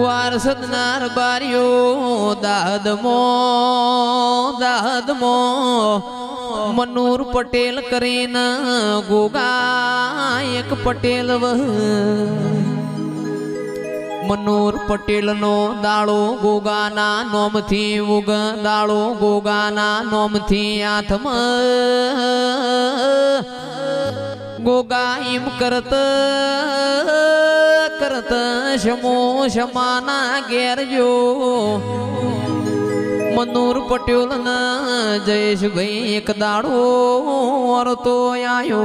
વારસદનાર બારીઓ દાહદમો મનૂર પટેલ કરીને ગોગા એક પટેલ મનૂર પટેલ નો દાળો ગોગાના નોમથી ઉગ દાળો ગોગાના નોમથી આથમાં ગોગા એમ કરત કરત શમો શમાના ઘેરજો મનૂર પટેલ ના જયેશભાઈ એક દાડો વરતો આયો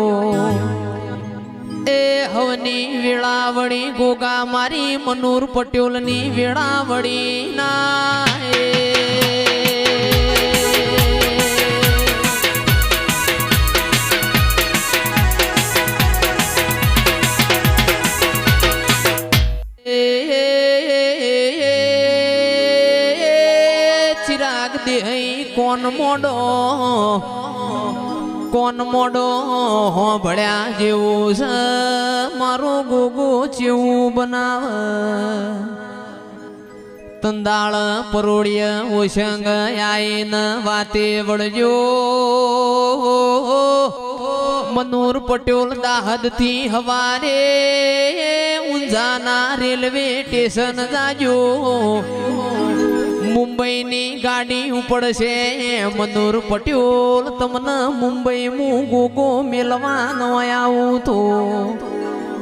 એ હવની વેળાવળી ગોગા મારી મનૂર પટેલ ની વેળાવળી ના ચિરાગ દે કોન મોડો હો ભળ્યા જેવું છે મારો ગોગો ચેવું બનાવ તંદાળ પરોળ્ય ઓશંગ આઈન વાતે વળજો મનૂર પટેલ દાહદ થી હવારે ઊંઝાના રેલવે સ્ટેશન જાજો મુંબઈ ની ગાડી ઉપડશે મનૂર પટેલ તમને મુંબઈ મુ ગોગો મેલવાનો આવું તો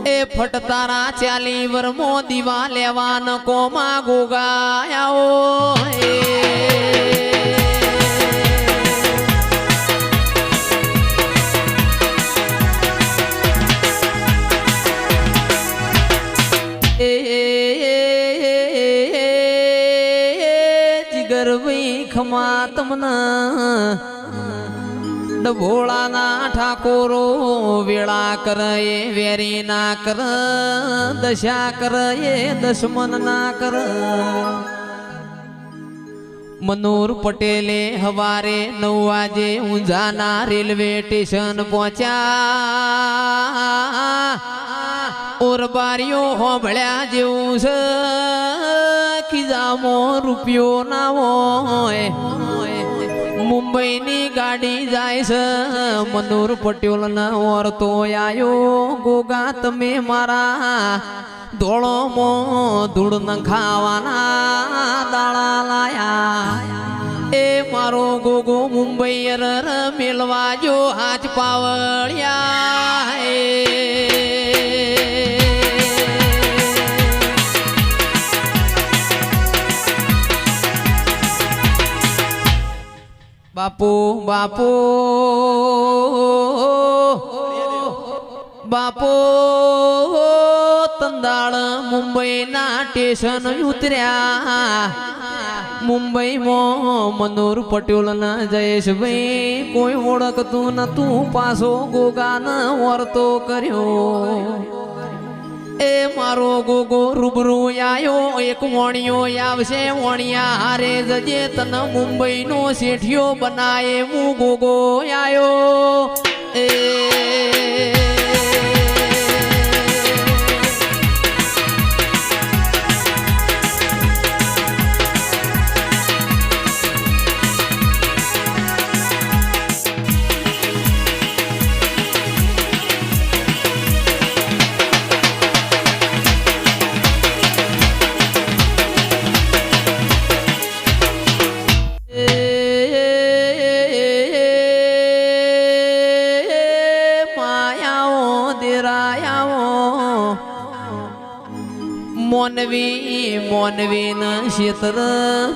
એ ફટતારા 40 વરમો દીવા લેવાન કોમા ગોગા આવો ખમા તમના ડભોળાના ઠાકોરો વેળા કરે વેરી ના કર દશા કરે દશમન ના કર મનૂર પટેલે હવારે 9 વાગે ઊંઝાના રેલવે સ્ટેશન પહોંચ્યા ઓરબારીઓ હોંભળ્યા જેવું છે ખીજામો રૂપિયો ના હોય મુંબઈ ની ગાડી જાય છે મનૂર પટેલ ના ઓરતો આયો ગોગા તમે મારા ધોળોમો ધૂળ ન ખાવાના દાળા લાયા એ મારો ગોગો મુંબઈ મેલવા જો હાથ પાવળ્યા બાપુ બાપુ બાપુ તંદાળ મુંબઈ ના સ્ટેશન ઉતર્યા મુંબઈમાં મનૂર પટેલ ના જયેશભાઈ કોઈ ઓળખતું નતું પાછો ગોગાને વર્તો કર્યો એ મારો ગોગો રૂબરૂ આયો એક વણિયો આવશે વણિયા હારે જજે તને મુંબઈ નો શેઠિયો બનાય હું ગોગો આયો એ મોનવી ન ક્ષેત્ર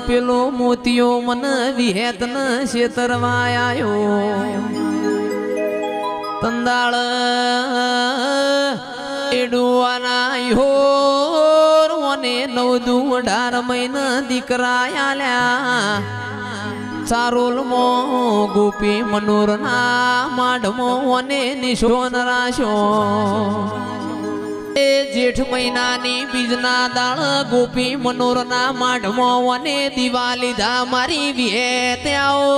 પેલો મોતિયો મન વિહેત ન ક્ષેત્ર વાયો તંદાળ એડુવાના યોર મને 9-18 મહિના દીકરા આલ્યા ચારોલમો ગોપી મનૂર ના માઢમો અને નિશોન રાશો એ જેઠ મહિનાની બીજના દાળ ગોપી મનોર ના માઢમાં વને દીવા લીધા મારી વિહેત આવો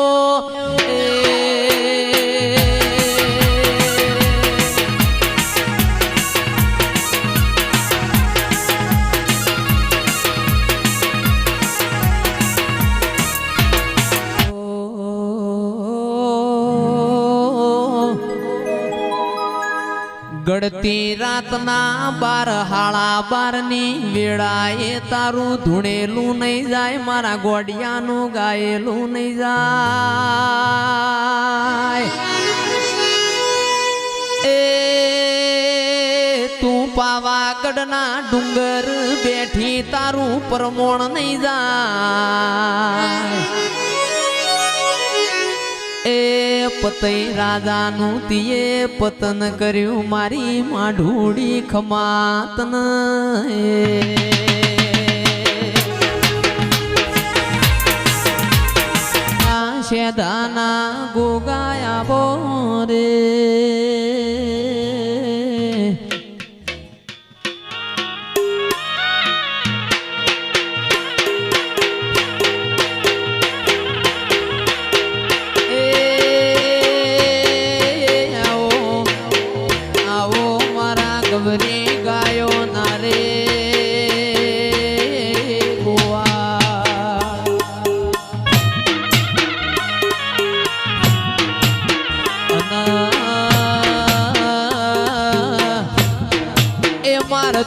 ગળતી રાતના 12:30 ની વેળાએ તારું ધૂણેલું નહીં જાય, મારા ગોડિયાનું ગાયેલું નહીં જાય. એ તું પાવાગઢના ડુંગર બેઠી તારું પરમોણ નહીં જાય. એ પતઈ રાજાનું તીએ પતન કર્યું, મારી માઢુડી ખમાતન. આ શેધાના ગોગાયા બોરે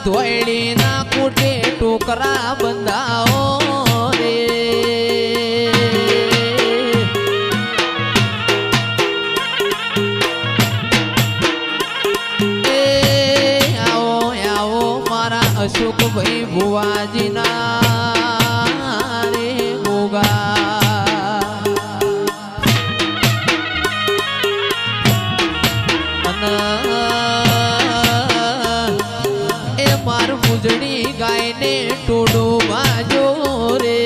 ધોયડી ના કુટે ટોકરા બંધાઓ રે. આવો આવો મારા અશોકભાઈ ભુવાજીના રે ગોગા. મુજડી ગાયને ટોડો બાજો રે.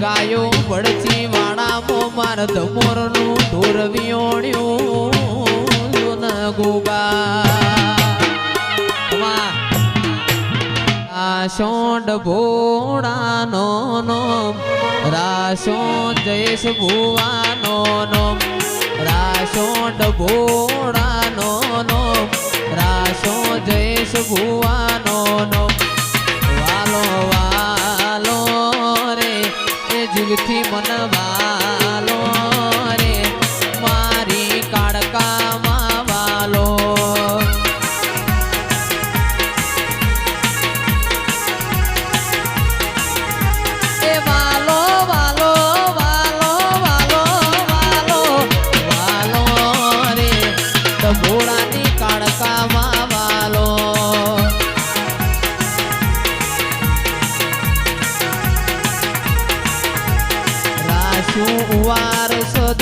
ગાયો પડચી વાળામાં માર ધમોરનું ઢોર વિયોણ્યું ગોગા. શોંડ ભોળાનો નો રાશો જયેશ ભુવાનો નો. રાશોંડ ભોળાનો નો રાશો જયેશ ભુવાનો નો. વાલો વાલો રે એ જીવથી મન વાલો રે, મારી કાળકામાં વાલો. ભોળાની કાળકામાં વાલો. રાશુ વાર સદ